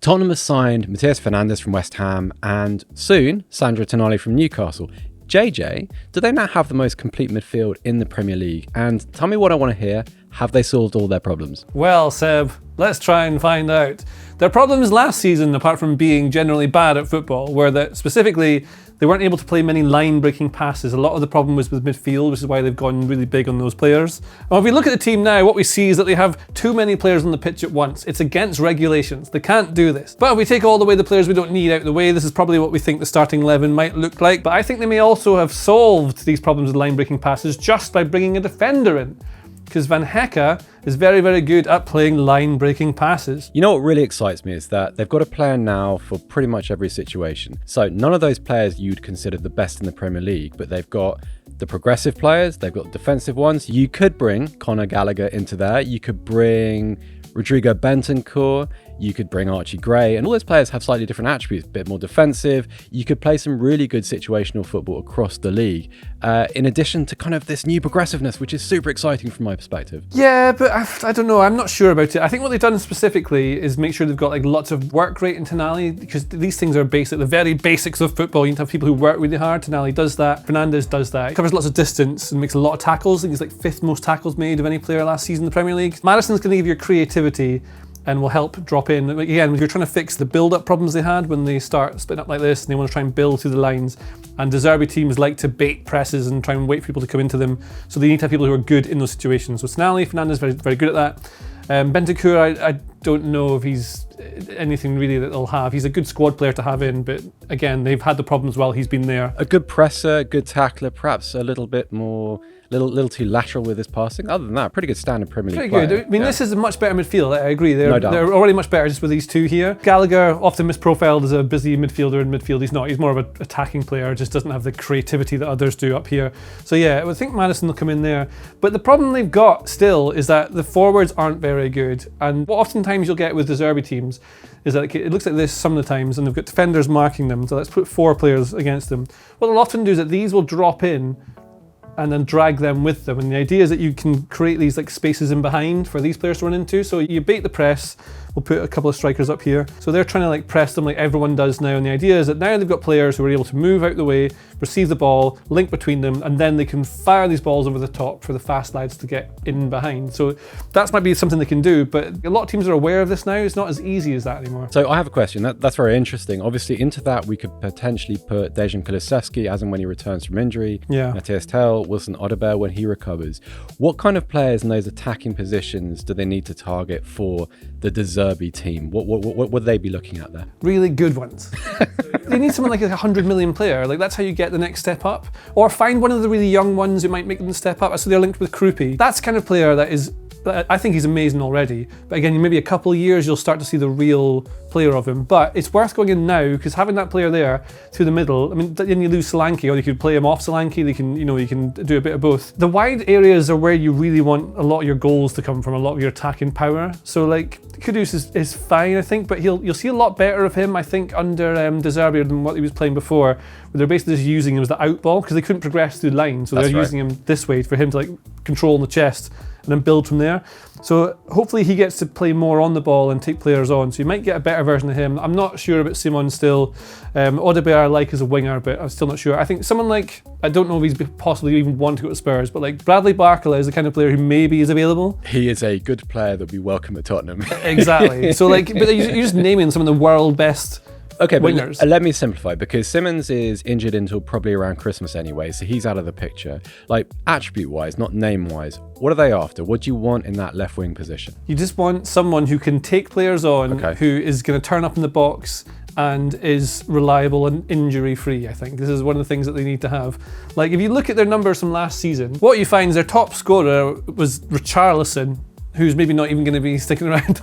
Tottenham has signed Mateus Fernandes from West Ham and soon Sandro Tonali from Newcastle. JJ, do they now have the most complete midfield in the Premier League? And tell me what I want to hear. Have they solved all their problems? Well, Seb, let's try and find out. Their problems last season, apart from being generally bad at football, were that specifically they weren't able to play many line-breaking passes. A lot of the problem was with midfield, which is why they've gone really big on those players. And if we look at the team now, what we see is that they have too many players on the pitch at once. It's against regulations. They can't do this. But if we take all the way the players we don't need out of the way, this is probably what we think the starting 11 might look like. But I think they may also have solved these problems with line-breaking passes just by bringing a defender in. Because Van Hecke is very, very good at playing line-breaking passes. You know what really excites me is that they've got a plan now for pretty much every situation. So none of those players you'd consider the best in the Premier League, but they've got the progressive players, they've got the defensive ones. You could bring Conor Gallagher into there. You could bring Rodrigo Bentancur. You could bring Archie Gray, and all those players have slightly different attributes, a bit more defensive. You could play some really good situational football across the league, in addition to kind of this new progressiveness, which is super exciting from my perspective. Yeah, but I don't know. I'm not sure about it. I think what they've done specifically is make sure they've got like lots of work rate in Tonali, because these things are basic, the very basics of football. You need to have people who work really hard. Tonali does that. Fernandes does that. He covers lots of distance and makes a lot of tackles. I think he's like 5th most tackles made of any player last season in the Premier League. Maddison's going to give you creativity and will help drop in. Again, when you're trying to fix the build-up problems they had when they start splitting up like this and they want to try and build through the lines, and De Zerbi teams like to bait presses and try and wait for people to come into them, so they need to have people who are good in those situations. So Tonali, Fernandes, very, very good at that. Bentancur, I don't know if he's anything really that they'll have. He's a good squad player to have in, but again, they've had the problems while he's been there. A good presser, good tackler, perhaps a little bit more, little too lateral with his passing. Other than that, pretty good standard Premier League player. Pretty good. I mean, This is a much better midfield, I agree. No doubt. They're already much better just with these two here. Gallagher, often misprofiled as a busy midfielder in midfield. He's not. He's more of an attacking player, just doesn't have the creativity that others do up here. So yeah, I think Maddison will come in there. But the problem they've got still is that the forwards aren't very good. And what oftentimes you'll get with De Zerbi teams is that it looks like this some of the times, and they've got defenders marking them. So let's put 4 players against them. What they'll often do is that these will drop in and then drag them with them. And the idea is that you can create these like spaces in behind for these players to run into. So you bait the press. We'll put a couple of strikers up here. So they're trying to like press them like everyone does now. And the idea is that now they've got players who are able to move out the way, receive the ball, link between them, and then they can fire these balls over the top for the fast lads to get in behind. So that might be something they can do, but a lot of teams are aware of this now. It's not as easy as that anymore. So I have a question. That's very interesting. Obviously, into that we could potentially put Dejan Kulusevski as and when he returns from injury. Yeah. Matthias Tell, Wilson Odobert when he recovers. What kind of players in those attacking positions do they need to target for the De Zerbi team? What would they be looking at there? Really good ones. They need someone like a 100 million player. Like that's how you get the next step up. Or find one of the really young ones who might make them step up. So they're linked with Krupi. That's the kind of player that is, I think he's amazing already. But again, maybe a couple of years you'll start to see the real player of him. But it's worth going in now, because having that player there through the middle, I mean, then you lose Solanke, or you could play him off Solanke. You can do a bit of both. The wide areas are where you really want a lot of your goals to come from, a lot of your attacking power. So like Kudus is fine, I think, but you'll see a lot better of him, I think, under De Zerbi than what he was playing before, where they're basically just using him as the out ball because they couldn't progress through the line. So they're using him this way for him to like control the chest and then build from there. So hopefully he gets to play more on the ball and take players on. So you might get a better version of him. I'm not sure about Simon still. Odobert I like as a winger, but I'm still not sure. I think someone like, I don't know if he's possibly even want to go to Spurs, but like Bradley Barcola is the kind of player who maybe is available. He is a good player that'll be welcome at Tottenham. Exactly. So like, but you're just naming some of the world best wingers. But let me simplify, because Simmons is injured until probably around Christmas anyway, so he's out of the picture. Like attribute-wise, not name-wise, what are they after? What do you want in that left wing position? You just want someone who can take players on, who is going to turn up in the box and is reliable and injury-free, I think. This is one of the things that they need to have. Like, if you look at their numbers from last season, what you find is their top scorer was Richarlison, who's maybe not even going to be sticking around.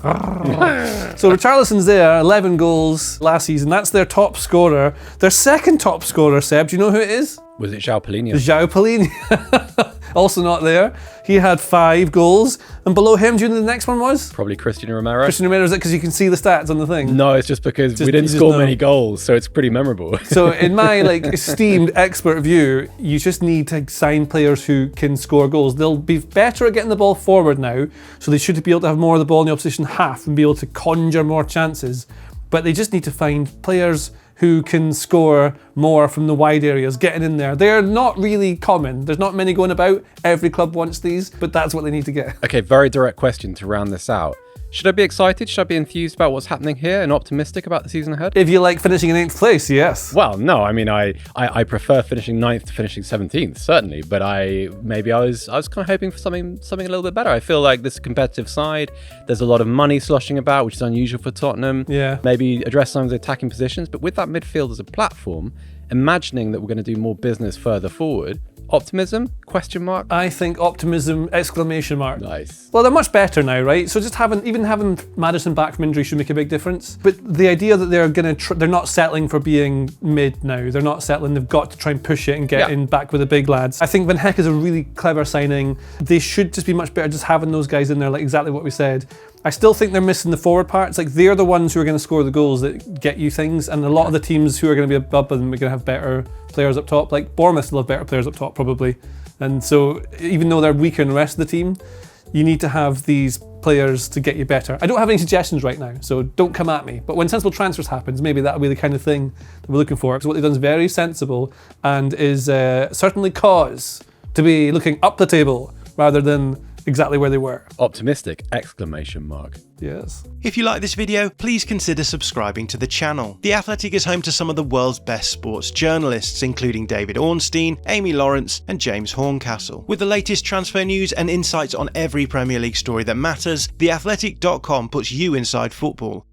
So Richarlison's there, 11 goals last season. That's their top scorer. Their second top scorer, Seb, do you know who it is? Was it João Palhinha? João Palhinha. Also not there. He had 5 goals. And below him, do you know who the next one was? Probably Cristiano Romero. Cristiano Romero, is it because you can see the stats on the thing? No, it's just because we didn't score many goals, so it's pretty memorable. So in my esteemed expert view, you just need to sign players who can score goals. They'll be better at getting the ball forward now, so they should be able to have more of the ball in the opposition half and be able to conjure more chances. but they just need to find players who can score more from the wide areas, getting in there. They're not really common. There's not many going about. Every club wants these, but that's what they need to get. Okay, very direct question to round this out. Should I be excited? Should I be enthused about what's happening here and optimistic about the season ahead? If you like finishing in 8th place, yes. Well, no, I mean, I prefer finishing 9th to finishing 17th, certainly, but I was kind of hoping for something a little bit better. I feel like this is a competitive side. There's a lot of money sloshing about, which is unusual for Tottenham. Yeah. Maybe address some of the attacking positions, but with that midfield as a platform, imagining that we're going to do more business further forward, optimism? Question mark? I think optimism, exclamation mark. Nice. Well, they're much better now, right? So just having Maddison back from injury should make a big difference. But the idea that they're they're not settling for being mid now. They're not settling. They've got to try and push it and get in back with the big lads. I think Van Heck is a really clever signing. They should just be much better just having those guys in there, like exactly what we said. I still think they're missing the forward parts. Like, they're the ones who are going to score the goals that get you things, and a lot of the teams who are going to be above them are going to have better players up top. Like, Bournemouth will have better players up top, probably. And so, even though they're weaker than the rest of the team, you need to have these players to get you better. I don't have any suggestions right now, so don't come at me. But when sensible transfers happens, maybe that'll be the kind of thing that we're looking for. Because what they've done is very sensible and is certainly cause to be looking up the table rather than exactly where they were. Optimistic, exclamation mark. Yes. If you like this video, please consider subscribing to the channel. The Athletic is home to some of the world's best sports journalists, including David Ornstein, Amy Lawrence, and James Horncastle. With the latest transfer news and insights on every Premier League story that matters, theathletic.com puts you inside football